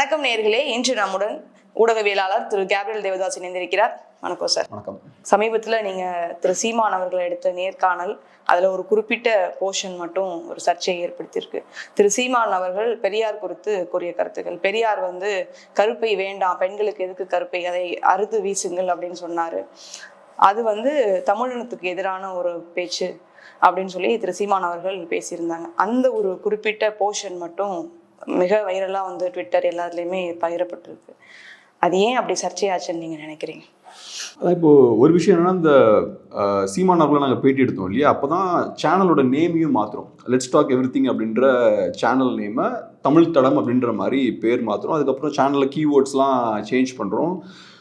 வணக்கம் நேயர்களே, இன்று நம்முடன் ஊடகவியலாளர் திரு கேப்ரியல் தேவதாஸ் இணைந்திருக்கிறார். வணக்கம் சார். வணக்கம். சமீபத்தில் நீங்கள் திரு சீமான் அவர்களை எடுத்த நேர்காணல், அதில் ஒரு குறிப்பிட்ட போர்ஷன் மட்டும் ஒரு சர்ச்சையை ஏற்படுத்தியிருக்கு. திரு சீமான் அவர்கள் பெரியார் குறித்து கூறிய கருத்துக்கள், பெரியார் கருப்பை வேண்டாம், பெண்களுக்கு எதுக்கு கருப்பை, அதை அறுத்து வீசுங்கள் அப்படின்னு சொன்னார். அது தமிழினத்துக்கு எதிரான ஒரு பேச்சு அப்படின்னு சொல்லி திரு சீமான் அவர்கள் பேசியிருந்தாங்க. அந்த ஒரு குறிப்பிட்ட போர்ஷன் மட்டும் மிக வைரலாக ட்விட்டர் எல்லாத்துலேயுமே பகிரப்பட்டிருக்கு. அது ஏன் அப்படி சர்ச்சையாச்சுன்னு நீங்கள் நினைக்கிறீங்க? அதான் இப்போது ஒரு விஷயம் என்னென்னா, இந்த சீமான் அவர்களை நாங்கள் பேட்டி எடுத்தோம் இல்லையா, அப்போ தான் சேனலோட நேமையும் மாற்றுறோம். லெட்ஸ் டாக் எவ்ரிதிங் அப்படின்ற சேனல் நேமை தமிழ் தடம் அப்படின்ற மாதிரி பேர் மாற்றுறோம். அதுக்கப்புறம் சேனலில் கீவேர்ட்ஸ்லாம் சேஞ்ச் பண்ணுறோம்.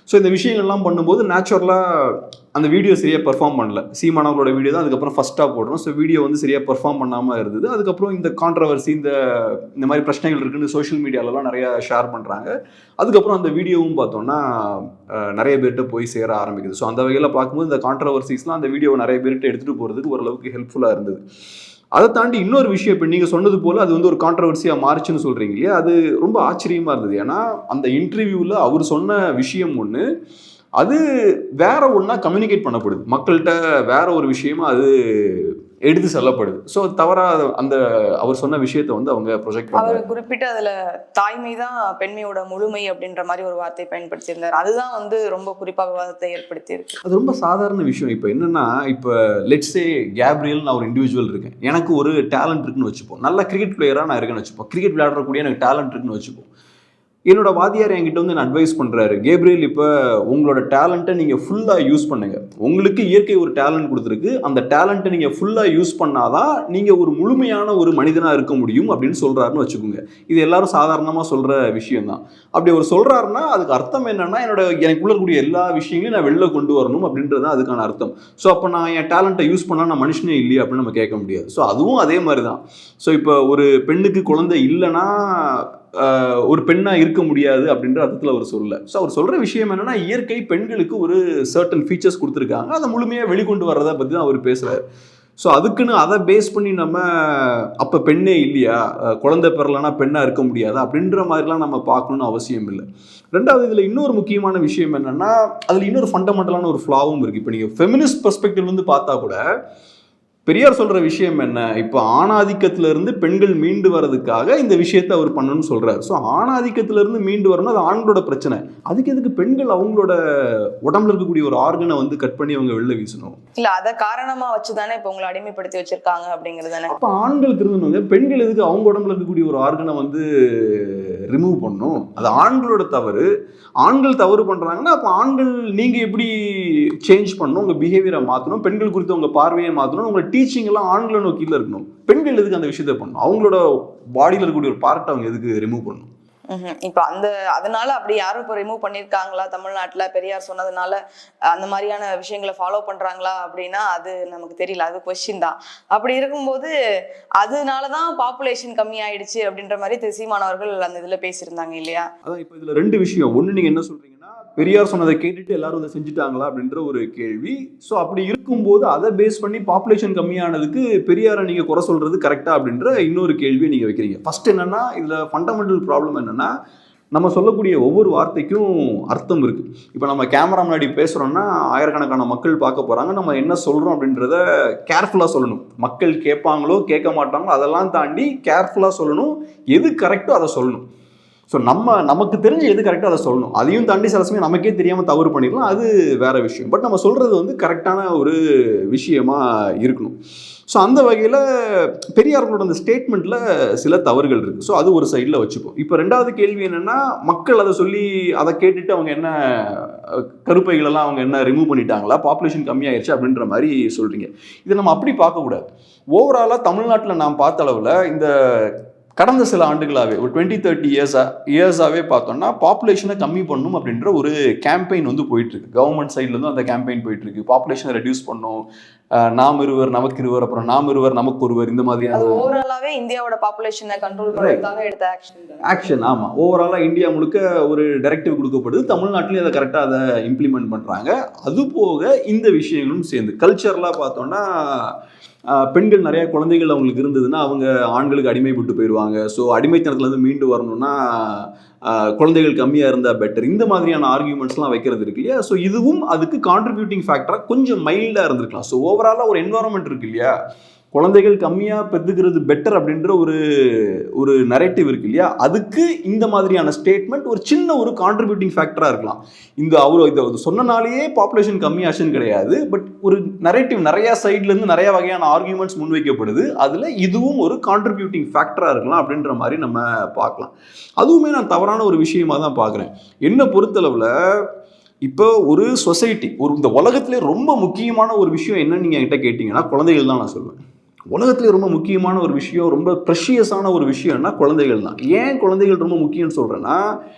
ஸோ இந்த விஷயங்கள்லாம் பண்ணும்போது நேச்சுரலாக அந்த வீடியோ சரியாக பெர்ஃபார்ம் பண்ணல. சீமான் அவர்களோட வீடியோ தான் அதுக்கப்புறம் ஃபஸ்ட்டாக போடுறோம். ஸோ வீடியோ சரியாக பெர்ஃபார்ம் பண்ணாமல் இருந்தது. அதுக்கப்புறம் இந்த கான்ட்ரவர்சி, இந்த மாதிரி பிரச்சனைகள் இருக்குன்னு சோஷியல் மீடியாலலாம் நிறையா ஷேர் பண்ணுறாங்க. அதுக்கப்புறம் அந்த வீடியோவும் பார்த்தோன்னா நிறைய பேர்கிட்ட போய் சேர ஆரம்பிக்குது. ஸோ அந்த வகையில் பார்க்கும்போது இந்த கான்ட்ரவர்சிஸ்லாம் அந்த வீடியோவை நிறைய பேர்கிட்ட எடுத்துகிட்டு போகிறதுக்கு ஓரளவுக்கு ஹெல்ப்ஃபுல்லாக இருந்தது. அதை தாண்டி இன்னொரு விஷயம், இப்போ நீங்கள் சொன்னது போல் அது ஒரு கான்ட்ரவர்சியாக மாறிச்சுன்னு சொல்கிறீங்க இல்லையா, அது ரொம்ப ஆச்சரியமாக இருந்தது. ஏன்னா அந்த இன்டர்வியூவில் அவர் சொன்ன விஷயம் ஒன்று, அது வேற ஒன்றா கம்யூனிகேட் பண்ணப்படுது மக்கள்கிட்ட, வேற ஒரு விஷயமா அது எடுத்து செல்லப்படுது. ஸோ தவறாக அந்த அவர் சொன்ன விஷயத்தை அவங்க ப்ரொஜெக்ட் பண்ணாங்க. அவர் குறிப்பிட்ட அதில் தாய்மை தான் பெண்மையோட முழுமை அப்படின்ற மாதிரி ஒரு வார்த்தை பயன்படுத்தியிருந்தார். அதுதான் ரொம்ப குறிப்பாக விவாதத்தை ஏற்படுத்தியிருக்கு. அது ரொம்ப சாதாரண விஷயம். இப்போ என்னன்னா, இப்போ லெட்ஸே கேப்ரியல், நான் ஒரு இண்டிவிஜுவல் இருக்கேன், எனக்கு ஒரு டேலண்ட் இருக்குன்னு வச்சுப்போம். நல்ல கிரிக்கெட் பிளேயராக நான் இருக்கேன்னு வச்சுப்போம், கிரிக்கெட் விளையாடக்கூடிய எனக்கு டேலண்ட் இருக்குன்னு வச்சுப்போம். என்னோட வாத்தியார் என்கிட்ட என்ன அட்வைஸ் பண்ணுறாரு, கேப்ரியல் இப்போ உங்களோட டேலண்ட்டை நீங்கள் ஃபுல்லாக யூஸ் பண்ணுங்கள், உங்களுக்கு இயற்கை ஒரு டேலண்ட் கொடுத்துருக்கு, அந்த டேலண்ட்டை நீங்கள் ஃபுல்லாக யூஸ் பண்ணாதான் நீங்கள் ஒரு முழுமையான ஒரு மனிதனாக இருக்க முடியும் அப்படின்னு சொல்கிறாருன்னு வச்சுக்கோங்க. இது எல்லாரும் சாதாரணமாக சொல்கிற விஷயம்தான். அப்படி அவர் சொல்கிறாருன்னா அதுக்கு அர்த்தம் என்னென்னா, எனக்குள்ள இருக்கக்கூடிய எல்லா விஷயங்களையும் நான் வெளில கொண்டு வரணும் அப்படின்றது தான் அதுக்கான அர்த்தம். ஸோ அப்போ நான் என் டேலண்ட்டை யூஸ் பண்ணால் நான் மனுஷனே இல்லையா அப்படின்னு நம்ம கேட்க முடியாது. ஸோ அதுவும் அதே மாதிரி தான். ஸோ இப்போ ஒரு பெண்ணுக்கு குழந்தை இல்லைன்னா ஒரு பெண்ணாக இருக்க முடியாது அப்படின்ற அர்த்தத்தில் அவர் சொல்லலை. ஸோ அவர் சொல்கிற விஷயம் என்னென்னா, இயற்கை பெண்களுக்கு ஒரு சர்டன் ஃபீச்சர்ஸ் கொடுத்துருக்காங்க, அதை முழுமையாக வெளிக்கொண்டு வர்றதை பற்றி தான் அவர் பேசுகிறார். ஸோ அதுக்குன்னு அதை பேஸ் பண்ணி நம்ம அப்போ பெண்ணே இல்லையா, குழந்தை பெறலைன்னா பெண்ணாக இருக்க முடியாது அப்படின்ற மாதிரிலாம் நம்ம பார்க்கணுன்னு அவசியம் இல்லை. ரெண்டாவது, இதில் இன்னொரு முக்கியமான விஷயம் என்னென்னா, அதில் இன்னொரு ஃபண்டமெண்டலான ஒரு ஃப்ளாவும் இருக்குது. இப்போ நீங்கள் ஃபெமினிஸ்ட் பெர்ஸ்பெக்டிவ் பார்த்தா கூட பெரியார் சொல்கிற விஷயம் என்ன, இப்போ ஆணாதிக்கத்திலிருந்து பெண்கள் மீண்டு வர்றதுக்காக இந்த விஷயத்தை அவர் பண்ணணும்னு சொல்கிறார். ஸோ ஆணாதிக்கத்திலிருந்து மீண்டு வரணும், அது ஆண்களோட பிரச்சனை. அதுக்கு எதுக்கு பெண்கள் அவங்களோட உடம்புல இருக்கக்கூடிய ஒரு ஆர்கனை கட் பண்ணி அவங்க வெளில வீசணும்? இல்லை, அதை காரணமாக வச்சு தானே இப்போ உங்களை அடிமைப்படுத்தி வச்சிருக்காங்க அப்படிங்கிறது தானே. அப்போ ஆண்களுக்கு இருந்தவங்க பெண்கள் எதுக்கு அவங்க உடம்புல இருக்கக்கூடிய ஒரு ஆர்கனை ரிமூவ் பண்ணணும்? அது ஆண்களோட தவறு. ஆண்கள் தவறு பண்ணுறாங்கன்னா அப்போ ஆண்கள் நீங்கள் எப்படி சேஞ்ச் பண்ணணும், உங்கள் பிஹேவியரை மாற்றணும், பெண்கள் குறித்து உங்கள் பார்வையை மாற்றணும், உங்கள் டீச்சிங் எல்லாம் ஆண்களை நோக்கியில் இருக்கணும். பெண்கள் எதுக்கு அந்த விஷயத்தை பண்ணணும்? அவங்களோட பாடியில் இருக்கக்கூடிய ஒரு பார்ட்டை அவங்க எதுக்கு ரிமூவ் பண்ணணும்? இப்போ அதனால அப்படி யாரும் இப்போ ரிமூவ் பண்ணியிருக்காங்களா தமிழ்நாட்டில்? பெரியார் சொன்னதுனால அந்த மாதிரியான விஷயங்களை ஃபாலோ பண்ணுறாங்களா அப்படின்னா அது நமக்கு தெரியல, அது கொஸ்டின் தான். அப்படி இருக்கும்போது அதனால தான் பாப்புலேஷன் கம்மியாயிடுச்சு அப்படின்ற மாதிரி திரு சீமான் அவர்கள் அந்த இதில் பேசியிருந்தாங்க இல்லையா? அதான் இப்போ இதில் ரெண்டு விஷயம். ஒன்று, நீங்கள் என்ன சொல்கிறீங்கன்னா, பெரியார் சொன்னதை கேட்டுட்டு எல்லாரும் அதை செஞ்சுட்டாங்களா அப்படின்ற ஒரு கேள்வி. ஸோ அப்படி இருக்கும்போது அதை பேஸ் பண்ணி பாப்புலேஷன் கம்மியானதுக்கு பெரியாரை நீங்கள் குறை சொல்கிறது கரெக்டாக அப்படின்ற இன்னொரு கேள்வியை நீங்கள் வைக்கிறீங்க. ஃபர்ஸ்ட் என்னன்னா, இதில் ஃபண்டமெண்டல் ப்ராப்ளம் என்னன்னா, நம்ம சொல்லக்கூடிய ஒவ்வொரு வார்த்தைக்கும் அர்த்தம் இருக்குது. இப்போ நம்ம கேமரா முன்னாடி பேசுகிறோம்னா ஆயிரக்கணக்கான மக்கள் பார்க்க போகிறாங்க, நம்ம என்ன சொல்கிறோம் அப்படின்றத கேர்ஃபுல்லாக சொல்லணும். மக்கள் கேட்பாங்களோ கேட்க மாட்டாங்களோ அதெல்லாம் தாண்டி கேர்ஃபுல்லாக சொல்லணும், எது கரெக்டோ அதை சொல்லணும். ஸோ நமக்கு தெரிஞ்ச எது கரெக்டாக அதை சொல்லணும். அதையும் தாண்டி சில சமயம் நமக்கே தெரியாமல் தவறு பண்ணிடலாம், அது வேற விஷயம். பட் நம்ம சொல்கிறது கரெக்டான ஒரு விஷயமா இருக்கணும். ஸோ அந்த வகையில் பெரியார்களோட அந்த ஸ்டேட்மெண்ட்டில் சில தவறுகள் இருக்குது. ஸோ அது ஒரு சைடில் வச்சுப்போம். இப்போ ரெண்டாவது கேள்வி என்னென்னா, மக்கள் அதை சொல்லி அதை கேட்டுட்டு அவங்க என்ன கருப்பைகளெல்லாம் அவங்க என்ன ரிமூவ் பண்ணிட்டாங்களா, பாப்புலேஷன் கம்மியாயிருச்சு அப்படின்ற மாதிரி சொல்கிறீங்க. இதை நம்ம அப்படி பார்க்கக்கூடாது. ஓவராலாக தமிழ்நாட்டில் நாம் பார்த்த அளவில் இந்த கடந்த சில ஆண்டுகளாகவே ஒரு 20-30 இயர்ஸாகவே பார்த்தோம்னா பாப்புலேஷனை கம்மி பண்ணணும் அப்படின்ற ஒரு கேம்பெயின் போயிட்டுருக்கு. கவர்மெண்ட் சைட்லேருந்து அந்த கேம்பெயின் போயிட்டுருக்கு. பாப்புலேஷனை ரெடியூஸ் பண்ணணும், நாம் இருவர் நமக்கு இருவர், அப்புறம் நாம் இருவர் நமக்கு ஒருவர், இந்த மாதிரியான ஓவராலாவே இந்தியாவோட பாப்புலேஷனை கண்ட்ரோல் பண்ணுறதுக்காக எடுத்த ஆக்ஷன். ஆமாம், ஓவராலாக இந்தியா முழுக்க ஒரு டைரக்டிவ் கொடுக்கப்படுது. தமிழ்நாட்டிலையும் அதை கரெக்டாக அதை இம்ப்ளிமெண்ட் பண்ணுறாங்க. அது போக இந்த விஷயங்களும் சேர்ந்து கல்ச்சர்லாம் பார்த்தோம்னா, பெண்கள் நிறைய குழந்தைகள் அவங்களுக்கு இருந்ததுன்னா அவங்க ஆண்களுக்கு அடிமைப்பட்டு போயிடுவாங்க. ஸோ அடிமைத்தனத்துலேருந்து மீண்டு வரணும்னா குழந்தைகள் கம்மியாக இருந்தால் பெட்டர். இந்த மாதிரியான ஆர்கியூமெண்ட்ஸ்லாம் வைக்கிறது இருக்கு இல்லையா? ஸோ இதுவும் அதுக்கு கான்ட்ரிபியூட்டிங் ஃபேக்டராக கொஞ்சம் மைல்டாக இருந்திருக்கலாம். ஸோ ஓவராலாக ஒரு என்வாரன்மெண்ட் இருக்கு இல்லையா, குழந்தைகள் கம்மியாக பெற்றுக்கிறது பெட்டர் அப்படின்ற ஒரு நரேட்டிவ் இருக்கு இல்லையா, அதுக்கு இந்த மாதிரியான ஸ்டேட்மெண்ட் ஒரு சின்ன ஒரு கான்ட்ரிபியூட்டிங் ஃபேக்டராக இருக்கலாம். இதை சொன்னனாலேயே பாப்புலேஷன் கம்மியாச்சுன்னு கிடையாது. பட் ஒரு நரேட்டிவ் நிறைய சைட்லேருந்து நிறைய வகையான ஆர்கியூமெண்ட்ஸ் முன்வைக்கப்படுது. அதில் இதுவும் ஒரு கான்ட்ரிபியூட்டிங் ஃபேக்டராக இருக்கலாம் அப்படின்ற மாதிரி நம்ம பார்க்கலாம். அதுவுமே நான் தவறான ஒரு விஷயமா தான் பார்க்குறேன். என்னை பொறுத்தளவில் இப்போ ஒரு சொசைட்டி, இந்த உலகத்திலே ரொம்ப முக்கியமான ஒரு விஷயம் என்னன்னு நீங்கள் என்கிட்ட கேட்டிங்கன்னா குழந்தைகள் தான் நான் சொல்லுவேன். உலகத்திலே ரொம்ப முக்கியமான ஒரு விஷயம், ரொம்ப ப்ரெஷியஸான ஒரு விஷயம்னா குழந்தைகள் தான். ஏன் குழந்தைகள் ரொம்ப முக்கியம்னு சொல்கிறேன்னா,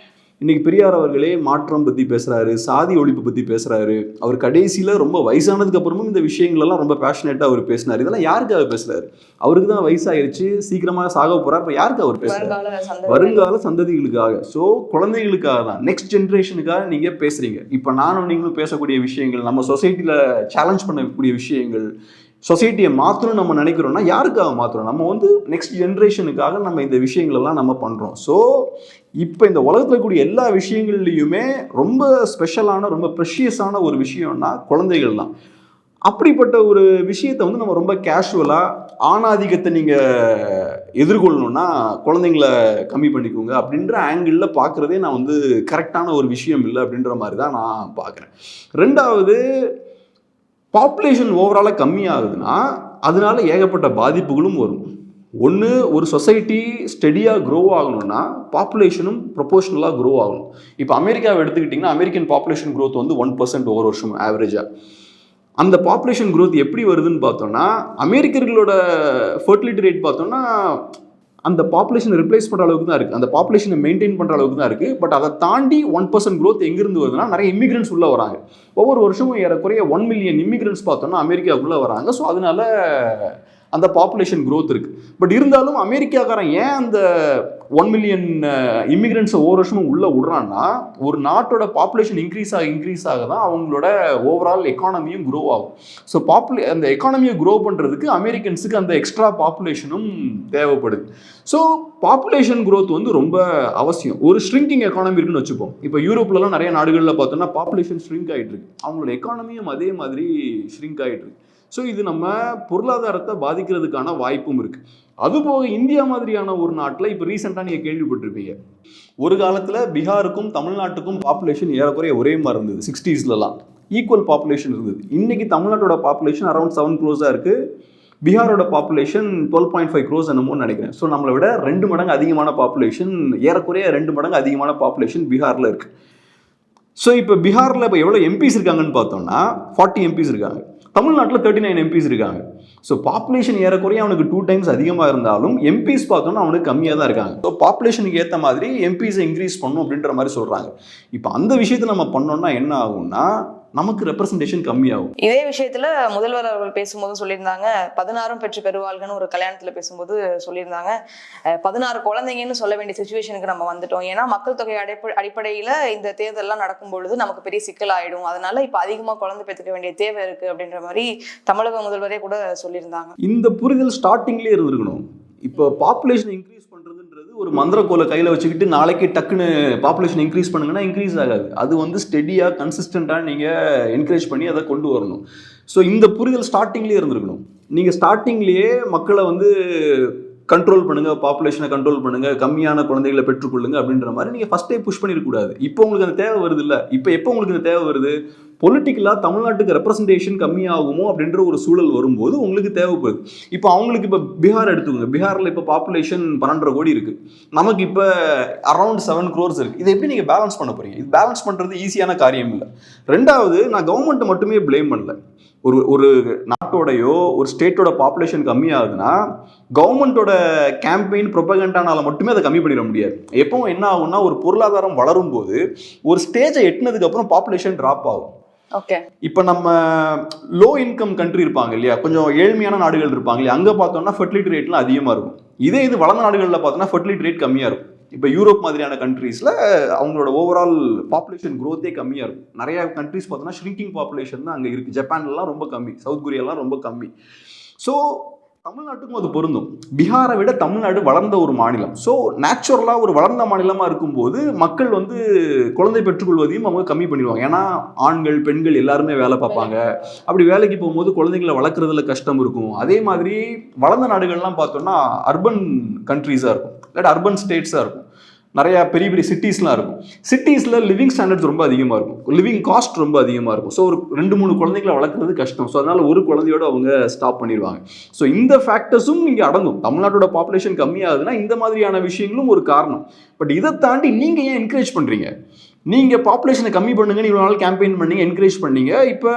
இன்றைக்கி பெரியார் அவர்களே மாற்றம் பற்றி பேசுகிறாரு, சாதி ஒழிப்பு பற்றி பேசுகிறாரு. அவர் கடைசியில் ரொம்ப வயசானதுக்கு அப்புறமும் இந்த விஷயங்களெல்லாம் ரொம்ப பேஷனேட்டாக அவர் பேசினார். இதெல்லாம் யாருக்காக பேசுகிறாரு? அவருக்கு தான் வயசாயிருச்சு, சீக்கிரமாக சாக போகிறார். இப்போ யாருக்கு அவர் பேசுகிறார்? வருங்கால சந்ததிகளுக்காக. ஸோ குழந்தைகளுக்காக தான், நெக்ஸ்ட் ஜென்ரேஷனுக்காக நீங்கள் பேசுகிறீங்க. இப்போ நானும் நீங்களும் பேசக்கூடிய விஷயங்கள், நம்ம சொசைட்டியில் சேலஞ்ச் பண்ணக்கூடிய விஷயங்கள், சொசைட்டியை மாற்றணும்னு நம்ம நினைக்கிறோம்னா யாருக்காக மாற்றுறோம்? நம்ம நெக்ஸ்ட் ஜென்ரேஷனுக்காக நம்ம இந்த விஷயங்களெல்லாம் நம்ம பண்ணுறோம். ஸோ இப்போ இந்த உலகத்தில் கூடிய எல்லா விஷயங்கள்லையுமே ரொம்ப ஸ்பெஷலான, ரொம்ப ப்ரெஷியஸான ஒரு விஷயம்னா குழந்தைகள் தான். அப்படிப்பட்ட ஒரு விஷயத்தை நம்ம ரொம்ப கேஷுவலாக, ஆணாதிக்கத்தை நீங்கள் எதிர்கொள்ளணும்னா குழந்தைங்கள கம்மி பண்ணிக்கோங்க அப்படின்ற ஆங்கிளில் பார்க்குறதே நான் கரெக்டான ஒரு விஷயம் இல்லை அப்படின்ற மாதிரி தான் நான் பார்க்குறேன். ரெண்டாவது, பாப்புலேஷன் ஓவராலாக கம்மியாகுதுன்னா அதனால ஏகப்பட்ட பாதிப்புகளும் வரும். ஒன்று, ஒரு சொசைட்டி ஸ்டெடியாக க்ரோ ஆகணும்னா பாப்புலேஷனும் ப்ரொபோஷனலாக க்ரோ ஆகணும். இப்போ அமெரிக்காவை எடுத்துக்கிட்டிங்கன்னா அமெரிக்கன் பாப்புலேஷன் க்ரோத் 1% ஒவ்வொரு வருஷம் ஆவரேஜாக. அந்த பாப்புலேஷன் க்ரோத் எப்படி வருதுன்னு பார்த்தோம்னா, அமெரிக்கர்களோட ஃபர்டிலிட்டி ரேட் பார்த்தோம்னா அந்த பாப்புலேஷனை ரிப்ளேஸ் பண்ணுற அளவுக்கு தான் இருக்குது, அந்த பாப்புலேஷனை மெயின்டைன் பண்ணுற அளவுக்கு தான் இருக்குது. பட் அதை தாண்டி 1% க்ரோத் எங்கேருந்து வருதுன்னா நிறைய இமிகிரன்ஸ் உள்ளே வராங்க. ஒவ்வொரு வருஷமும் ஏறக்குறைய 1 மில்லியன் இமிகிரன்ஸ் பார்த்தோம்னா அமெரிக்காவுக்குள்ளே வராங்க. ஸோ அதனால அந்த பாப்புலேஷன் க்ரோத் இருக்குது. பட் இருந்தாலும் அமெரிக்காக்காரன் ஏன் அந்த 1 மில்லியன் இமிகிரன்ஸை ஒவ்வொரு வருஷமும் உள்ளே விடுறான்னா, ஒரு நாட்டோட பாப்புலேஷன் இன்க்ரீஸ் ஆக தான் அவங்களோட ஓவரால் எக்கானமியும் க்ரோ ஆகும். ஸோ அந்த எக்கானமியை க்ரோ பண்ணுறதுக்கு அமெரிக்கன்ஸுக்கு அந்த எக்ஸ்ட்ரா பாப்புலேஷனும் தேவைப்படுது. ஸோ பாப்புலேஷன் க்ரோத் ரொம்ப அவசியம். ஒரு ஷ்ரிங்கிங் எக்கானமி இருக்குன்னு வச்சுப்போம். இப்போ யூரோப்லலாம் நிறைய நாடுகளில் பார்த்தோம்னா பாப்புலேஷன் ஷ்ரிங்க் ஆகிட்டு இருக்கு, அவங்களோட எக்கானமியும் அதே மாதிரி ஷ்ரிங்க் ஆகிட்டு இருக்கு. ஸோ இது நம்ம பொருளாதாரத்தை பாதிக்கிறதுக்கான வாய்ப்பும் இருக்குது. அதுபோக இந்தியா மாதிரியான ஒரு நாட்டில் இப்போ ரீசெண்டாக நீங்கள் கேள்விப்பட்டிருப்பீங்க, ஒரு காலத்தில் பீகாருக்கும் தமிழ்நாட்டுக்கும் பாப்புலேஷன் ஏறக்குறைய ஒரே மாதிரி இருந்தது. 60ஸ்லாம் ஈக்குவல் பாப்புலேஷன் இருந்தது. இன்றைக்கி தமிழ்நாட்டோட பாப்புலேஷன் அரௌண்ட் 7 crores இருக்குது, பீகாரோட பாப்புலேஷன் 12.5 crores என்னமோ நினைக்கிறேன். ஸோ நம்மளை விட 2 மடங்கு அதிகமான பாப்புலேஷன், ஏறக்குறைய 2 மடங்கு அதிகமான பாப்புலேஷன் பீகாரில் இருக்குது. ஸோ இப்போ பீகாரில் இப்போ எவ்வளோ எம்பிஸ் இருக்காங்கன்னு பார்த்தோம்னா 40 எம்பிஸ் இருக்காங்க. தமிழ்நாட்டில் 39 எம்பிஸ் இருக்காங்க. ஸோ பாப்புலேஷன் ஏறக்குறைய அவனுக்கு 2 times அதிகமாக இருந்தாலும் எம்பிஸ் பார்த்தோம்னா அவனுக்கு கம்மியாக தான் இருக்காங்க. ஸோ பாப்புலேஷனுக்கு ஏற்ற மாதிரி எம்பிஸை இன்க்ரீஸ் பண்ணணும் அப்படின்ற மாதிரி சொல்கிறாங்க. இப்போ அந்த விஷயத்தை நம்ம பண்ணோம்னா என்ன ஆகும்னா நமக்கு ரெப்ரசன்டேஷன் கம்மியாகும். இதே விஷயத்துல முதல்வர் அவர்கள் பேசும்போது சொல்லியிருந்தாங்க, 16 பெற்று பெறுவாள்கன்னு ஒரு கல்யாணத்துல பேசும்போது சொல்லியிருந்தாங்க. 16 குழந்தைங்கன்னு சொல்ல வேண்டிய சிச்சுவேஷனுக்கு நம்ம வந்துட்டோம். ஏன்னா மக்கள் தொகை அடிப்படையில இந்த தேர்தல்லாம் நடக்கும் பொழுது நமக்கு பெரிய சிக்கல் ஆயிடும். அதனால இப்ப அதிகமா குழந்தை பெற்றுக்க வேண்டிய தேவை இருக்கு அப்படின்ற மாதிரி தமிழக முதல்வரே கூட சொல்லியிருந்தாங்க. இந்த புரிதல் ஸ்டார்டிங்லேயே இருந்திருக்கணும். இப்போ பாப்புலேஷன் இன்க்ரீஸ் பண்ணுறதுன்றது ஒரு மந்திரக்கோலை கையில் வச்சுக்கிட்டு நாளைக்கு டக்குன்னு பாப்புலேஷன் இன்க்ரீஸ் பண்ணுங்கன்னா இன்க்ரீஸ் ஆகாது. அது ஸ்டெடியாக கன்சிஸ்டண்ட்டாக நீங்கள் என்கரேஜ் பண்ணி அதை கொண்டு வரணும். ஸோ இந்த புரிதல் ஸ்டார்டிங்லேயே இருந்திருக்கணும். நீங்கள் ஸ்டார்டிங்லேயே மக்களை கண்ட்ரோல் பண்ணுங்கள், பாப்புலேஷனை கண்ட்ரோல் பண்ணுங்கள், கம்மியான குழந்தைகளை பெற்றுக்கொள்ளுங்க அப்படின்ற மாதிரி நீங்கள் ஃபஸ்ட்டே புஷ் பண்ணிடக்கூடாது. இப்போ உங்களுக்கு அந்த தேவை வருது இல்லை? இப்போ எப்போ உங்களுக்கு இந்த தேவை வருது? பொலிட்டிக்கலாக தமிழ்நாட்டுக்கு ரெப்ரசன்டேஷன் கம்மியாகுமோ அப்படின்ற ஒரு சூழல் வரும்போது உங்களுக்கு தேவைப்படுது. இப்போ அவங்களுக்கு இப்போ பீகார் எடுத்துக்கோங்க. பீகாரில் இப்போ பாப்புலேஷன் 12.5 கோடி இருக்குது, நமக்கு இப்போ அரௌண்ட் 7 crores இருக்குது. இதை எப்படி நீங்கள் பேலன்ஸ் பண்ண போகிறீங்க? இது பேலன்ஸ் பண்ணுறது ஈஸியான காரியம் இல்லை. ரெண்டாவது, நான் கவர்மெண்ட்டை மட்டுமே பிளேம் பண்ணல. ஒரு நாட்டோடையோ ஒரு ஸ்டேட்டோட பாப்புலேஷன் கம்மியாகுதுன்னா கவர்மெண்ட்டோட கேம்பெயின் ப்ரொபகண்டானால மட்டுமே அதை கம்மி பண்ணிட முடியாது. எப்பவும் என்ன ஆகும்னா, ஒரு பொருளாதாரம் வளரும் போது ஒரு ஸ்டேஜை எட்டினதுக்கு அப்புறம் பாப்புலேஷன் டிராப் ஆகும். இப்போ நம்ம லோ இன்கம் கண்ட்ரி இருப்பாங்க இல்லையா, கொஞ்சம் ஏழ்மையான நாடுகள் இருப்பாங்க இல்லையா, அங்கே பார்த்தோம்னா ஃபெர்டிலிட்டி ரேட்லாம் அதிகமாக இருக்கும். இது வளர்ந்த நாடுகளில் பார்த்தோம்னா ஃபெர்டிலிட்டி ரேட் கம்மியாக இருக்கும். இப்போ யூரோப் மாதிரியான கண்ட்ரீஸில் அவங்களோட ஓவரால் பாப்புலேஷன் க்ரோத்தே கம்மியாக இருக்கும். நிறையா கண்ட்ரீஸ் பார்த்தோன்னா ஷ்ரிங்கிங் பாப்புலேஷன் தான் அங்கே இருக்குது. ஜப்பான்லாம் ரொம்ப கம்மி, சவுத் கொரியாலாம் ரொம்ப கம்மி. ஸோ தமிழ்நாட்டுக்கும் அது பொருந்தும். பீகாரை விட தமிழ்நாடு வளர்ந்த ஒரு மாநிலம். ஸோ நேச்சுரலாக ஒரு வளர்ந்த மாநிலமாக இருக்கும்போது மக்கள் வந்து குழந்தை பெற்றுக்கொள்வதையும் அவங்க கம்மி பண்ணிடுவாங்க. ஏன்னா ஆண்கள் பெண்கள் எல்லாருமே வேலை பார்ப்பாங்க. அப்படி வேலைக்கு போகும்போது குழந்தைங்களை வளர்க்குறதுல கஷ்டம் இருக்கும். அதே மாதிரி வளர்ந்த நாடுகள்லாம் பார்த்தோம்னா அர்பன் கண்ட்ரீஸாக இருக்கும், இல்லாட்டி அர்பன் ஸ்டேட்ஸாக இருக்கும். நிறையா பெரிய பெரிய சிட்டிஸ்லாம் இருக்கும். சிட்டிஸில் லிவிங் ஸ்டாண்டர்ட்ஸ் ரொம்ப அதிகமாக இருக்கும், லிவிங் காஸ்ட் ரொம்ப அதிகமாக இருக்கும். ஸோ ஒரு 2-3 குழந்தைங்களை வளர்க்குறது கஷ்டம். ஸோ அதனால் ஒரு குழந்தையோடு அவங்க ஸ்டாப் பண்ணிடுவாங்க. ஸோ இந்த ஃபேக்டர்ஸும் இங்கே அடங்கும். தமிழ்நாட்டோட பாப்புலேஷன் கம்மியாகுதுன்னா இந்த மாதிரியான விஷயங்களும் ஒரு காரணம். பட் இதை தாண்டி நீங்கள் ஏன் என்கரேஜ் பண்ணுறீங்க? நீங்கள் பாப்புலேஷனை கம்மி பண்ணுங்கன்னு இவ்வளோ நாள் கேம்பெயின் பண்ணீங்க, என்கரேஜ் பண்ணீங்க. இப்போ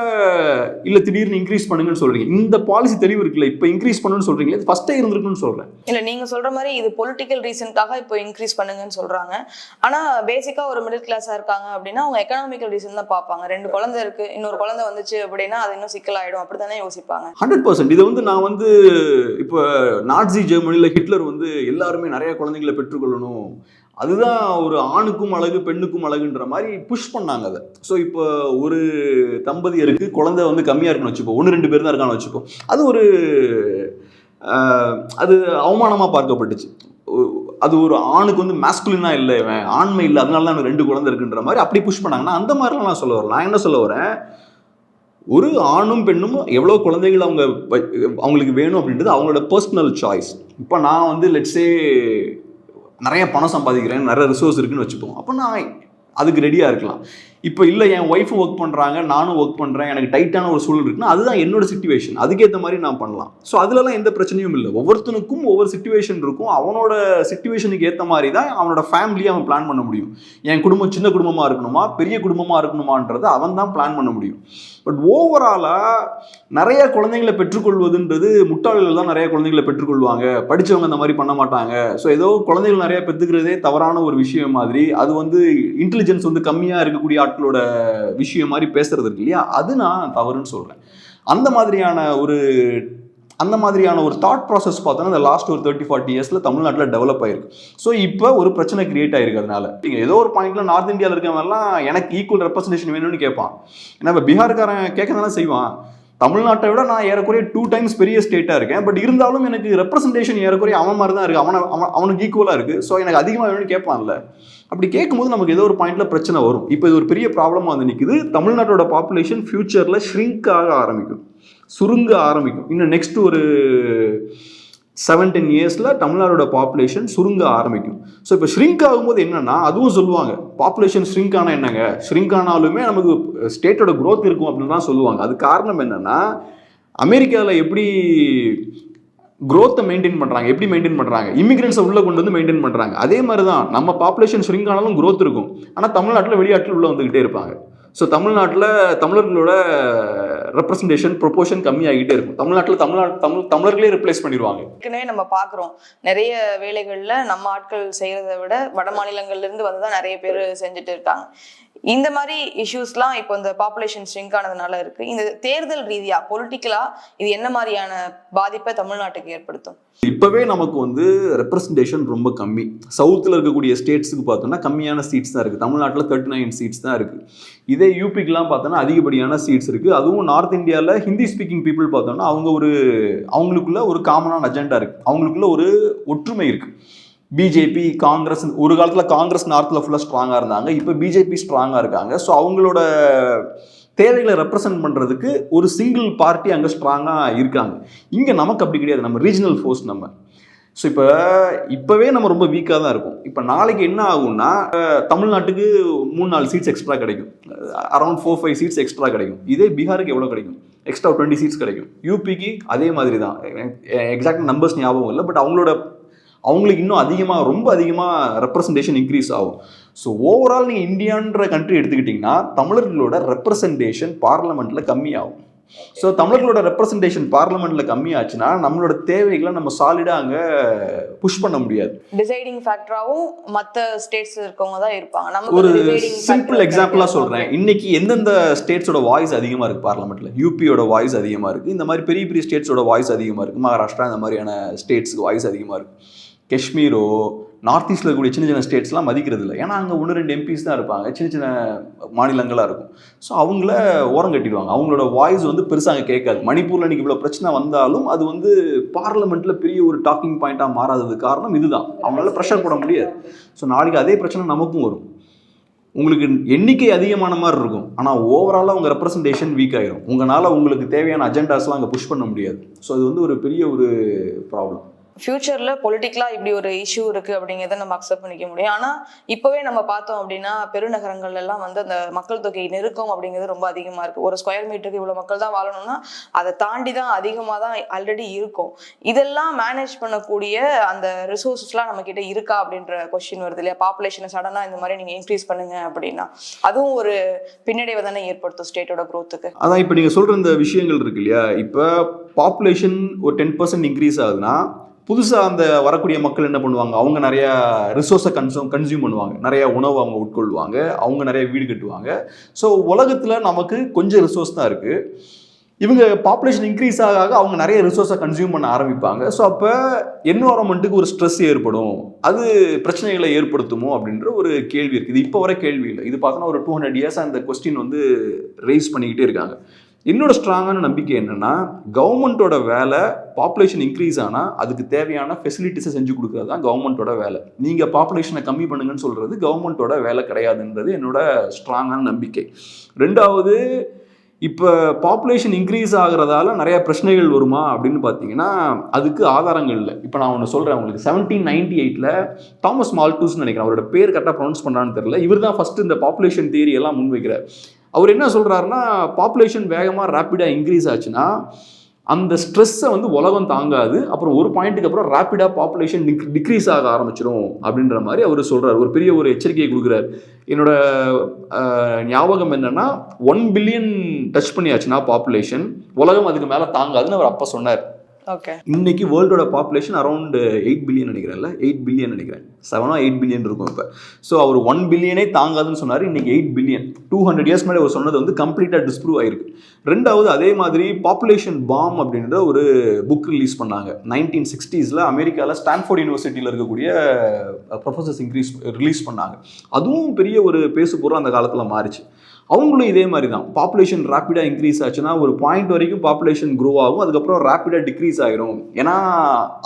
இல்லை திடீர்னு இன்க்ரீஸ் பண்ணுங்கன்னு சொல்கிறீங்க. இந்த பாலிசி தெளிவு இருக்குல்ல, இப்போ இன்க்ரீஸ் பண்ணுன்னு சொல்கிறீங்களே, இது ஃபஸ்ட்டே இருந்திருக்குன்னு சொல்கிறேன். இல்லை, நீங்கள் சொல்கிற மாதிரி இது பொலிட்டிக்கல் ரீசனுக்காக இப்போ இன்க்ரீஸ் பண்ணுங்கன்னு சொல்கிறாங்க. ஆனால் பேசிக்காக ஒரு மிடில் கிளாஸாக இருக்காங்க அப்படின்னா அவங்க எக்கனாமிக்கல் ரீசன் தான் பார்ப்பாங்க. 2 குழந்தை இருக்குது, இன்னொரு குழந்தை வந்துச்சு அப்படின்னா அது இன்னும் சிக்கலாயிடும், அப்படி தானே யோசிப்பாங்க. 100%. இதை வந்து நான் வந்து இப்போ நாட்சி ஜெர்மனியில் ஹிட்லர் வந்து எல்லாருமே நிறைய குழந்தைங்களை பெற்றுக்கொள்ளணும், அதுதான் ஒரு ஆணுக்கும் அழகு பெண்ணுக்கும் அழகுன்ற மாதிரி புஷ் பண்ணாங்க அதை. ஸோ இப்போ ஒரு தம்பதியருக்கு குழந்தை வந்து கம்மியாக இருக்குன்னு வச்சுப்போம், 1-2 பேர் தான் இருக்கான்னு வச்சுப்போம், அது ஒரு அது அவமானமாக பார்க்கப்பட்டுச்சு. அது ஒரு ஆணுக்கு வந்து மேஸ்குலினா இல்லை, இவன் ஆண்மை இல்லை, அதனால தான் எனக்கு 2 குழந்தை இருக்குன்ற மாதிரி அப்படி புஷ் பண்ணாங்கன்னா அந்த மாதிரிலாம் நான் சொல்ல வரேன். நான் என்ன சொல்ல வரேன், ஒரு ஆணும் பெண்ணும் எவ்வளோ குழந்தைகள் அவங்களுக்கு வேணும் அப்படின்றது அவங்களோட பர்சனல் சாய்ஸ். இப்போ நான் வந்து லெட்ஸே நிறைய பணம் சம்பாதிக்கிறேன், நிறைய ரிசோர்ஸ் இருக்குன்னு வச்சுப்போம், அப்போ நான் அதுக்கு ரெடியாக இருக்கலாம். இப்போ இல்லை என் ஒய்ஃபும் ஒர்க் பண்ணுறாங்க, நானும் ஒர்க் பண்ணுறேன், எனக்கு டைட்டான ஒரு சூழல் இருக்குன்னா அதுதான் என்னோட சிச்சுவேஷன், அதுக்கேற்ற மாதிரி நான் பண்ணலாம். ஸோ அதுலலாம் எந்த பிரச்சனையும் இல்லை. ஒவ்வொருத்தனுக்கும் ஒவ்வொரு சிச்சுவேஷன் இருக்கும், அவனோட சிச்சுவேஷனுக்கு ஏற்ற மாதிரி தான் அவனோட ஃபேமிலியை அவன் பிளான் பண்ண முடியும். என் குடும்பம் சின்ன குடும்பமாக இருக்கணுமா பெரிய குடும்பமாக இருக்கணுமான்றதை அவன் தான் பிளான் பண்ண முடியும். பட் ஓவராலாக நிறைய குழந்தைங்களை பெற்றுக்கொள்வதுன்றது முட்டாள்கள் தான் நிறைய குழந்தைங்களை பெற்றுக்கொள்வாங்க, படித்தவங்க அந்த மாதிரி பண்ண மாட்டாங்க. ஸோ ஏதோ குழந்தைகள் நிறைய பெற்றுக்கிறதே தவறான ஒரு விஷயம் மாதிரி, அது வந்து இன்டெலிஜென்ஸ் வந்து கம்மியாக இருக்கக்கூடிய ஆட்களோட விஷயம் மாதிரி பேசுறது இருக்கு இல்லையா, அது நான் தவறுன்னு சொல்கிறேன். அந்த மாதிரியான ஒரு தாட் ப்ராசஸ் பார்த்தோன்னா இந்த லாஸ்ட் ஒரு 30-40 இயர்ஸில் தமிழ்நாட்டில் டெவலப் ஆயிருக்கு. ஸோ இப்போ ஒரு பிரச்சனை கிரியேட் ஆயிருக்கு. அதனால நீங்கள் ஏதோ ஒரு பாயிண்ட்ல நார்த் இந்தியாவில் இருக்கவங்கலாம் எனக்கு ஈக்குவல் ரெப்ரஸன்டேஷன் வேணும்னு கேட்பான். ஏன்னா இப்போ பீகார்காரன் கேட்க தானே செய்வான். தமிழ்நாட்டை விட நான் ஏறக்குறைய 2 times பெரிய ஸ்டேட்டாக இருக்கேன், பட் இருந்தாலும் எனக்கு ரெப்ரஸன்டேஷன் ஏறக்குறைய அவன் மாதிரி தான் இருக்குது, அவனுக்கு ஈக்குவலாக இருக்குது. ஸோ எனக்கு அதிகமாக வேணும்னு கேட்பான்ல. அப்படி கேட்கும்போது நமக்கு ஏதோ ஒரு பாயிண்ட்ல பிரச்சனை வரும். இப்போ இது ஒரு பெரிய ப்ராப்ளமாக வந்து நிற்குது. தமிழ்நாட்டோட பாப்புலேஷன் ஃபியூச்சரில் ஷ்ரிங்க் ஆக ஆரம்பிக்கும், சுருங்க ஆரம்பிக்கும். இன்னும் நெக்ஸ்ட் ஒரு 7-10 இயர்ஸில் தமிழ்நாடோட பாப்புலேஷன் சுருங்க ஆரம்பிக்கும். ஸோ இப்போ ஷ்ரிங்க் ஆகும்போது என்னன்னா, அதுவும் சொல்லுவாங்க பாப்புலேஷன் ஷ்ரிங்க் ஆனால் என்னங்க, ஷ்ரிங்க் ஆனாலுமே நமக்கு ஸ்டேட்டோட க்ரோத் இருக்கும் அப்படின்னு தான் சொல்லுவாங்க. அது காரணம் என்னன்னா, அமெரிக்காவில் எப்படி க்ரோத்தை மெயின்டைன் பண்ணுறாங்க, எப்படி மெயின்டைன் பண்ணுறாங்க, இமிகிரன்ஸை உள்ளே கொண்டு வந்து மெயின்டைன் பண்ணுறாங்க. அதே மாதிரி தான் நம்ம பாப்புலேஷன் ஷ்ரிங்க் ஆனாலும் க்ரோத் இருக்கும். ஆனால் தமிழ்நாட்டில் வெளியாட்டில் உள்ளே வந்துக்கிட்டே இருப்பாங்க. ஸோ தமிழ்நாட்டில் தமிழர்களோட ரெப்ரஸன்டேஷன் ப்ரொபோர்ஷன் கம்மியாகிட்டே இருக்கும். தமிழ்நாட்டில் தமிழர்களே ரிப்ளேஸ் பண்ணிடுவாங்க. ஏற்கனவே நம்ம பார்க்குறோம் நிறைய வேலைகளில் நம்ம ஆட்கள் செய்கிறத விட வட மாநிலங்கள்லேருந்து வந்து தான் நிறைய பேர் செஞ்சுட்டு இருக்காங்க. இந்த மாதிரி இஷ்யூஸ்லாம் இப்போ இந்த பாப்புலேஷன் ஷ்ரிங்க் ஆனதுனால இருக்கு. இந்த தேர்தல் ரீதியா பொலிட்டிக்கலா இது என்ன மாதிரியான பாதிப்பை தமிழ்நாட்டுக்கு ஏற்படுத்தும்? இப்போவே நமக்கு வந்து ரெப்ரஸன்டேஷன் ரொம்ப கம்மி. சவுத்தில் இருக்கக்கூடிய ஸ்டேட்ஸுக்கு பார்த்தோம்னா கம்மியான சீட்ஸ் தான் இருக்குது. தமிழ்நாட்டில் 39 சீட்ஸ் தான் இருக்குது. இதே யூபிக்கெலாம் பார்த்தோன்னா அதிகப்படியான சீட்ஸ் இருக்குது. அதுவும் நார்த் இந்தியாவில் ஹிந்தி ஸ்பீக்கிங் பீப்புள் பார்த்தோன்னா அவங்களுக்குள்ள ஒரு காமனான அஜெண்டா இருக்குது, அவங்களுக்குள்ள ஒரு ஒற்றுமை இருக்குது. பிஜேபி காங்கிரஸ், ஒரு காலத்தில் காங்கிரஸ் நார்த்தில் ஃபுல்லாக ஸ்ட்ராங்காக இருந்தாங்க, இப்போ பிஜேபி ஸ்ட்ராங்காக இருக்காங்க. ஸோ அவங்களோட தேவைகளை ரெப்ரசன்ட் பண்ணுறதுக்கு ஒரு சிங்கிள் பார்ட்டி அங்கே ஸ்ட்ராங்காக இருக்காங்க. இங்கே நமக்கு அப்படி கிடையாது, நம்ம ரீஜனல் ஃபோர்ஸ் நம்ம. ஸோ இப்போவே நம்ம ரொம்ப வீக்காக தான் இருக்கும். இப்போ நாளைக்கு என்ன ஆகும்னா, தமிழ்நாட்டுக்கு 3-4 சீட்ஸ் எக்ஸ்ட்ரா கிடைக்கும், அரௌண்ட் 4-5 சீட்ஸ் எக்ஸ்ட்ரா கிடைக்கும். இதே பீகாருக்கு எவ்வளோ கிடைக்கும்? எக்ஸ்ட்ரா 20 சீட்ஸ் கிடைக்கும். யூபிக்கு அதே மாதிரி தான், எக்ஸாக்ட் நம்பர்ஸ் ஞாபகம் இல்லை, பட் அவங்களுக்கு இன்னும் அதிகமாக, ரொம்ப அதிகமாக ரெப்ரஸன்டேஷன் இன்க்ரீஸ் ஆகும். ஸோ ஓவரால் நீங்கள் இந்தியான்ற கண்ட்ரி எடுத்துக்கிட்டிங்கன்னா தமிழர்களோட ரெப்ரஸன்டேஷன் பார்லமெண்ட்டில் கம்மியாகும். ஸோ தமிழர்களோட ரெப்ரஸன்டேஷன் பார்லமெண்ட்டில் கம்மியாச்சுன்னா நம்மளோட தேவைகளை நம்ம சாலிடாக அங்கே புஷ் பண்ண முடியாது. டிசைடிங் ஃபேக்டராகவும் மற்ற ஸ்டேட்ஸ் இருக்கவங்க தான் இருப்பாங்க. ஒரு சிம்பிள் எக்ஸாம்பிளாக சொல்கிறேன், இன்னைக்கு எந்தெந்த ஸ்டேட்ஸோட வாய்ஸ் அதிகமாக இருக்குது பார்லமெண்ட்டில்? யூபியோட வாய்ஸ் அதிகமாக இருக்குது, இந்த மாதிரி பெரிய பெரிய ஸ்டேட்ஸோட வாய்ஸ் அதிகமாக இருக்குது, மகாராஷ்டிரா இந்த மாதிரியான ஸ்டேட்ஸுக்கு வாய்ஸ் அதிகமாக இருக்குது. காஷ்மீரோ நார்த் ஈஸ்ட்டில் இருக்கக்கூடிய சின்ன சின்ன ஸ்டேட்ஸ்லாம் மதிக்கிறது இல்லை. ஏன்னா அங்கே 1-2 எம்பிஸ் தான் இருப்பாங்க, சின்ன சின்ன மாநிலங்களாக இருக்கும். ஸோ அவங்கள ஓரம் கட்டிடுவாங்க, அவங்களோட வாய்ஸ் வந்து பெருசாக அங்கே கேட்காது. மணிப்பூரில் இன்றைக்கி இவ்வளோ பிரச்சனை வந்தாலும் அது வந்து பார்லிமெண்ட்டில் பெரிய ஒரு டாக்கிங் பாயிண்ட்டாக மாறாதது காரணம் இதுதான். அவங்களால ப்ரெஷர் போட முடியாது. ஸோ நாளைக்கு அதே பிரச்சனை நமக்கும் வரும். உங்களுக்கு எண்ணிக்கை அதிகமான மாதிரி இருக்கும், ஆனால் ஓவராலாக உங்கள் ரெப்ரசன்டேஷன் வீக் ஆகிரும். உங்களால் உங்களுக்கு தேவையான அஜெண்டாஸ்லாம் அங்கே புஷ் பண்ண முடியாது. ஸோ அது வந்து ஒரு பெரிய ஒரு ப்ராப்ளம். ஃபியூச்சர்ல பொலிட்டிக்கலா இப்படி ஒரு இஷ்யூ இருக்கு அப்படிங்கிறத நம்ம அக்செப்ட் பண்ணிக்க முடியும். ஆனா இப்பவே நம்ம பார்த்தோம் அப்படின்னா பெருநகரங்கள்ல எல்லாம் வந்து அந்த மக்கள் தொகை நெருக்கம் அப்படிங்கிறது ரொம்ப அதிகமா இருக்கு. ஒரு ஸ்கொயர் மீட்டருக்கு இவ்வளவு மக்கள் தான் வாழணும்னா அதை தாண்டி தான் அதிகமாக தான் ஆல்ரெடி இருக்கும். இதெல்லாம் மேனேஜ் பண்ணக்கூடிய அந்த ரிசோர்ஸஸ்லாம் நம்ம கிட்ட இருக்கா அப்படின்ற கொஸ்டின் வருது இல்லையா? பாப்புலேஷனை சடனா இந்த மாதிரி நீங்க இன்க்ரீஸ் பண்ணுங்க அப்படின்னா அதுவும் ஒரு பின்னடைவை தானே ஏற்படுத்தும் ஸ்டேட்டோட க்ரோத்துக்கு. அதான் இப்போ நீங்க சொல்ற இந்த விஷயங்கள் இருக்கு இல்லையா? இப்போ பாப்புலேஷன் ஒரு 10% இன்க்ரீஸ் ஆகுதுன்னா புதுசாக அந்த வரக்கூடிய மக்கள் என்ன பண்ணுவாங்க, அவங்க நிறையா ரிசோர்ஸை கன்சியூம் பண்ணுவாங்க, நிறையா உணவு அவங்க உட்கொள்வாங்க, அவங்க நிறைய வீடு கட்டுவாங்க. ஸோ உலகத்தில் நமக்கு கொஞ்சம் ரிசோர்ஸ் தான் இருக்குது. இவங்க பாப்புலேஷன் இன்க்ரீஸ் ஆக அவங்க நிறைய ரிசோர்ஸை கன்சியூம் பண்ண ஆரம்பிப்பாங்க. ஸோ அப்போ என்வரான்மெண்ட்டுக்கு ஒரு ஸ்ட்ரெஸ் ஏற்படும், அது பிரச்சனைகளை ஏற்படுத்துமோ அப்படின்ற ஒரு கேள்வி இருக்குது. இப்போ வர கேள்வி இல்லை, இது பார்த்தோன்னா ஒரு 200 இயர்ஸாக அந்த கொஸ்டின் வந்து ரைஸ் பண்ணிக்கிட்டே இருக்காங்க. என்னோட ஸ்ட்ராங்கான நம்பிக்கை என்னன்னா, கவர்மெண்ட்டோட வேலை பாப்புலேஷன் இன்க்ரீஸ் ஆனால் அதுக்கு தேவையான ஃபெசிலிட்டிஸை செஞ்சு கொடுக்குறது தான் கவர்மெண்ட்டோட வேலை. நீங்கள் பாப்புலேஷனை கம்மி பண்ணுங்கன்னு சொல்கிறது கவர்மெண்ட்டோட வேலை கிடையாதுன்றது என்னோட ஸ்ட்ராங்கான நம்பிக்கை. ரெண்டாவது, இப்போ பாப்புலேஷன் இன்க்ரீஸ் ஆகிறதால நிறைய பிரச்சனைகள் வருமா அப்படின்னு பார்த்தீங்கன்னா அதுக்கு ஆதாரங்கள் இல்லை. இப்போ நான் ஒன்று சொல்கிறேன் உங்களுக்கு. 1798 தாமஸ் மால்டூஸ்ன்னு நினைக்கிறேன், அவரோட பேர் கரெக்டாக ப்ரொனவுன்ஸ் பண்ணுறான்னு தெரியல, இவர் தான் ஃபஸ்ட்டு இந்த பாப்புலேஷன் தியரி எல்லாம் முன்வைக்கிறார். அவர் என்ன சொல்கிறாருன்னா, பாப்புலேஷன் வேகமாக ரேப்பிடாக இன்க்ரீஸ் ஆச்சுன்னா அந்த ஸ்ட்ரெஸ்ஸை வந்து உலகம் தாங்காது, அப்புறம் ஒரு பாயிண்ட்டுக்கு அப்புறம் ரேப்பிடாக பாப்புலேஷன் டிக்ரீஸ் ஆக ஆரம்பிச்சிடும் அப்படின்ற மாதிரி அவர் சொல்கிறார். ஒரு பெரிய ஒரு எச்சரிக்கையை கொடுக்குறார். என்னோட ஞாபகம் என்னென்னா 1 பில்லியன் டச் பண்ணியாச்சுன்னா பாப்புலேஷன், உலகம் அதுக்கு மேலே தாங்காதுன்னு அவர் அப்போ சொன்னார். இன்னைக்கு வேர்ல்டோட பாப்புலேஷன் அரௌண்ட் 8 பில்லியன் நினைக்கிறேன்ல, 8 பில்லியன் நினைக்கிறேன், 7 or 8 பில்லியன் இருக்கும் இப்போ. ஸோ அவர் 1 பில்லியனே தாங்காதுன்னு சொன்னார், இன்னைக்கு 8 பில்லியன். 200 இயர்ஸ் மேலே அவர் சொன்னது வந்து கம்ப்ளீட்டாக டிஸ்ப்ரூவ் ஆயிருக்கு. ரெண்டாவது, அதே மாதிரி பாப்புலேஷன் பாம் அப்படின்ற ஒரு புக் ரிலீஸ் பண்ணாங்க 1960s அமெரிக்காவில் ஸ்டான்ஃபோர்ட் யூனிவர்சிட்டியில் இருக்கக்கூடிய ப்ரொஃபஸர்ஸ் ரிலீஸ் பண்ணாங்க. அதுவும் பெரிய ஒரு பேசுபொருள் அந்த காலத்தில் மாறிச்சு. அவங்களும் இதே மாதிரி தான், பாப்புலேஷன் ரேப்பிடாக இன்க்ரீஸ் ஆச்சுன்னா ஒரு பாயிண்ட் வரைக்கும் பாப்புலேஷன் க்ரோ ஆகும், அதுக்கப்புறம் ரேப்பிடாக டிக்ரீஸ் ஆகிரும். ஏன்னா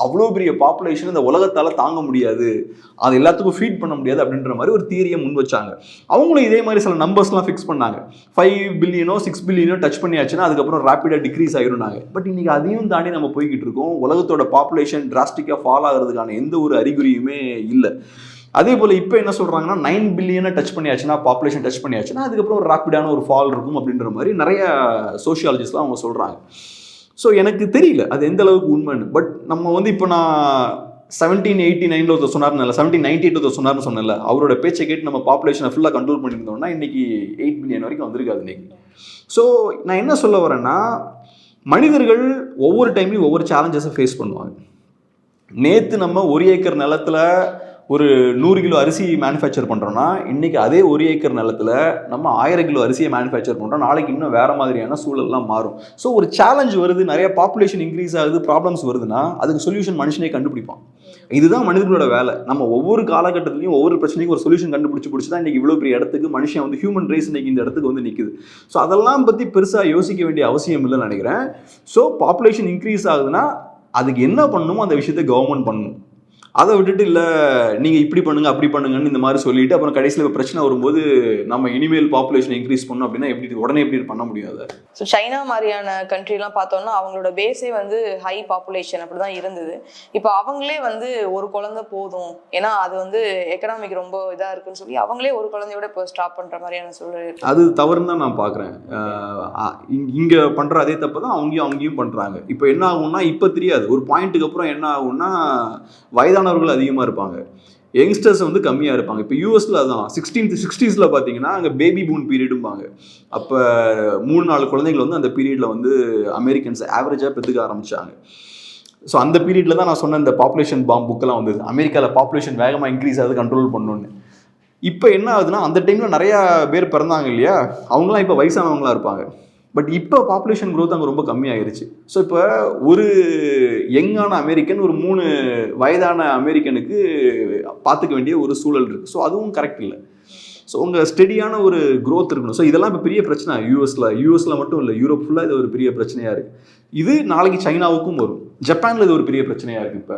அவ்வளோ பெரிய பாப்புலேஷன் இந்த உலகத்தால் தாங்க முடியாது, அது எல்லாத்துக்கும் ஃபீட் பண்ண முடியாது அப்படின்ற மாதிரி ஒரு தியரியை முன் வச்சாங்க. அவங்களும் இதே மாதிரி சில நம்பர்ஸ்லாம் ஃபிக்ஸ் பண்ணாங்க. 5 பில்லியனோ 6 பில்லியனோ டச் பண்ணியாச்சுன்னா அதுக்கப்புறம் ரேப்பிடாக டிக்ரீஸ் ஆகிரும்னாங்க. பட் இன்றைக்கி அதையும் தாண்டி நம்ம போய்கிட்டு இருக்கோம். உலகத்தோட பாப்புலேஷன் டிராஸ்டிக்காக ஃபால் ஆகிறதுக்கான எந்த ஒரு அறிகுறியுமே இல்லை. அதே போல் இப்போ என்ன சொல்கிறாங்கன்னா 9 பில்லியனை டச் பண்ணியாச்சுன்னா, பாப்புலேஷன் டச் பண்ணியாச்சுன்னா அதுக்கப்புறம் ஒரு ரேப்பிடான ஒரு ஃபால் இருக்கும் அப்படின்ற மாதிரி நிறைய சோஷியாலஜிஸ்ட்லாம் அவங்க சொல்கிறாங்க. ஸோ எனக்கு தெரியல அது எந்த அளவுக்கு உண்மைன்னு. பட் நம்ம வந்து இப்போ நான் 1789 ஒருத்தர் சொன்னார்னு இல்லை, 1798 ஒருத்தர் சொன்னார்னு சொன்னல, அவரோட பேச்சை கேட்டு நம்ம பாப்புலேஷனை ஃபுல்லாக கண்ட்ரோல் பண்ணியிருந்தோம்னா இன்றைக்கி 8 பில்லியன் வரைக்கும் வந்திருக்காது இன்றைக்கி. ஸோ நான் என்ன சொல்ல வரேன்னா, மனிதர்கள் ஒவ்வொரு டைம்லையும் ஒவ்வொரு சேலஞ்சஸை ஃபேஸ் பண்ணுவாங்க. நேற்று நம்ம 1 ஏக்கர் நிலத்தில் ஒரு 100 கிலோ அரிசி மேனுஃபேக்சர் பண்ணுறோன்னா இன்றைக்கி அதே 1 ஏக்கர் நிலத்தில் நம்ம 1000 கிலோ அரிசியை மேனுஃபேக்சர் பண்ணுறோம். நாளைக்கு இன்னும் வேறு மாதிரியான சூழல்லாம் மாறும். ஸோ ஒரு சேலஞ்ச் வருது, நிறைய பாப்புலேஷன் இன்க்ரீஸ் ஆகுது, ப்ராப்ளம்ஸ் வருதுன்னா அதுக்கு சொல்யூஷன் மனுஷனே கண்டுபிடிப்பான். இதுதான் மனிதர்களோட வேலை. நம்ம ஒவ்வொரு காலகட்டத்திலையும் ஒவ்வொரு பிரச்சனைக்கும் ஒரு சொல்யூஷன் கண்டுபிடிச்சி தான் இன்றைக்கி இவ்வளோ பெரிய இடத்துக்கு மனுஷன் வந்து ஹியூமன் ரேஸ் இன்றைக்கி இந்த இடத்துக்கு வந்து நிற்குது. ஸோ அதெல்லாம் பற்றி பெருசாக யோசிக்க வேண்டிய அவசியம் இல்லைன்னு நினைக்கிறேன். ஸோ பாப்புலேஷன் இன்க்ரீஸ் ஆகுதுன்னா அதுக்கு என்ன பண்ணணுமோ அந்த விஷயத்தை கவர்மெண்ட் பண்ணணும். அதை விட்டுட்டு இல்லை நீங்கள் இப்படி பண்ணுங்க அப்படி பண்ணுங்கன்னு இந்த மாதிரி சொல்லிட்டு அப்புறம் கடைசியில் பிரச்சனை வரும்போது நம்ம இனிமேல் பாப்புலேஷன் இன்க்ரீஸ் பண்ணோம் அப்படின்னா உடனே எப்படி பண்ண முடியாது. ஸோ சைனா மாதிரியான கண்ட்ரிலாம் பார்த்தோம்னா அவங்களோட பேஸே வந்து ஹை பாப்புலேஷன் அப்படி தான் இருந்தது. இப்போ அவங்களே வந்து ஒரு குழந்தை போதும், ஏன்னா அது வந்து எக்கனாமிக் ரொம்ப இதாக இருக்குன்னு சொல்லி அவங்களே ஒரு குழந்தையோட இப்போ ஸ்டாப் பண்ணுற மாதிரியான சூழல். அது தவறுன்னு தான் நான் பார்க்குறேன். இங்கே பண்ணுற அதே தப்பு தான் அங்கேயும் பண்ணுறாங்க. இப்போ என்ன ஆகும்னா, இப்போ தெரியாது, ஒரு பாயிண்ட்டுக்கு அப்புறம் என்ன ஆகும்னா வயதானவர்கள் அதிகமாக இருப்பாங்க, யங்ஸ்டர்ஸ் வந்து கம்மியாக இருப்பாங்க. இப்போ யூஎஸில் அதான் 60s பார்த்தீங்கன்னா அங்கே பேபி பூன் பீரியடும்பாங்க. அப்போ 3-4 குழந்தைகள் வந்து அந்த பீரியடில் வந்து அமெரிக்கன்ஸ் ஆவரேஜாக பெற்றுக்க ஆரம்பித்தாங்க. ஸோ அந்த பீரியடில் தான் நான் சொன்ன இந்த பாப்புலேஷன் பாம் புக்கெல்லாம் வந்தது. அமெரிக்காவில் பாப்புலேஷன் வேகமாக இன்க்ரீஸ் ஆகுது, கண்ட்ரோல் பண்ணணுன்னு. இப்போ என்ன ஆகுதுன்னா, அந்த டைமில் நிறையா பேர் பிறந்தாங்க இல்லையா, அவங்களாம் இப்போ வயசானவங்களாம் இருப்பாங்க. பட் இப்போ பாப்புலேஷன் growth அங்கே ரொம்ப கம்மியாயிருச்சு. ஸோ இப்போ ஒரு யங்கான அமெரிக்கன் ஒரு 3 வயதான அமெரிக்கனுக்கு பார்த்துக்க வேண்டிய ஒரு சூழல் இருக்குது. ஸோ அதுவும் கரெக்ட் இல்லை. ஸோ உங்கள் ஸ்டெடியான ஒரு growth இருக்கணும். ஸோ இதெல்லாம் இப்போ பெரிய பிரச்சனை யூஎஸில் மட்டும் இல்லை, யூரோப் ஃபுல்லாக இது ஒரு பெரிய பிரச்சனையாக இருக்குது. இது நாளைக்கு சைனாவுக்கும் வரும், ஜப்பானில் இது ஒரு பெரிய பிரச்சனையாக இருக்குது. இப்போ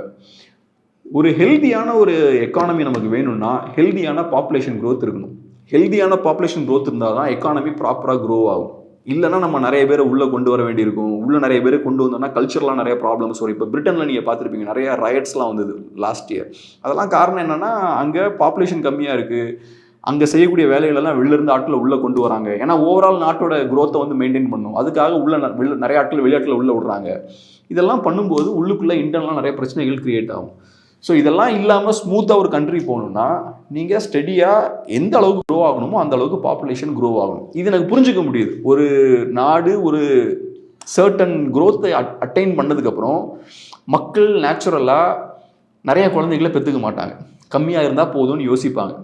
ஒரு ஹெல்தியான ஒரு எக்கானமி நமக்கு வேணும்னா ஹெல்தியான பாப்புலேஷன் growth இருக்கணும். ஹெல்தியான பாப்புலேஷன் growth இருந்தால் தான் எக்கானமி ப்ராப்பராக க்ரோ ஆகும். இல்லைன்னா நம்ம நிறைய பேரை உள்ளே கொண்டு வர வேண்டியிருக்கும். உள்ளே நிறைய பேரை கொண்டு வந்தோம்னா கல்ச்சர்லாம் நிறைய ப்ராப்ளம்ஸ் வரும். இப்போ பிரிட்டனில் நீங்கள் பார்த்துருப்பீங்க, நிறைய ரயட்ஸ்லாம் வந்தது லாஸ்ட் இயர். அதெல்லாம் காரணம் என்னென்னா அங்கே பாப்புலேஷன் கம்மியாக இருக்குது, அங்கே செய்யக்கூடிய வேலைகளெல்லாம் வெளிலேருந்து ஆட்களை உள்ளே கொண்டு வராங்க. ஏன்னா ஓவரால் நாட்டோட growth-ஐ வந்து மெயின்டைன் பண்ணும். அதுக்காக நிறைய ஆட்கள் வெளியாட்களை உள்ளே விடுறாங்க. இதெல்லாம் பண்ணும்போது உள்ளுக்குள்ளே இன்டர்னலாக நிறைய பிரச்சனைகள் கிரியேட் ஆகும். ஸோ இதெல்லாம் இல்லாமல் ஸ்மூத்தாக ஒரு கண்ட்ரி போகணுன்னா நீங்கள் ஸ்டெடியாக எந்த அளவுக்கு க்ரோ ஆகணுமோ அந்த அளவுக்கு பாப்புலேஷன் க்ரோ ஆகணும். இது எனக்கு புரிஞ்சுக்க முடியுது. ஒரு நாடு ஒரு சர்டன் growth-ஐ அட்டைன் பண்ணதுக்கப்புறம் மக்கள் நேச்சுரலாக நிறைய குழந்தைகளை பெற்றுக்க மாட்டாங்க, கம்மியாக இருந்தால் போதும்னு யோசிப்பாங்க.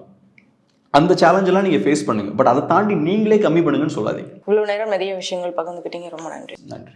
அந்த சேலஞ்செல்லாம் நீங்கள் ஃபேஸ் பண்ணுங்கள். பட் அதை தாண்டி நீங்களே கம்மி பண்ணுங்கன்னு சொல்லாதீங்க. இவ்வளோ நேரம் நிறைய விஷயங்கள் பகிர்ந்துக்கிட்டீங்க, ரொம்ப நன்றி. நன்றி.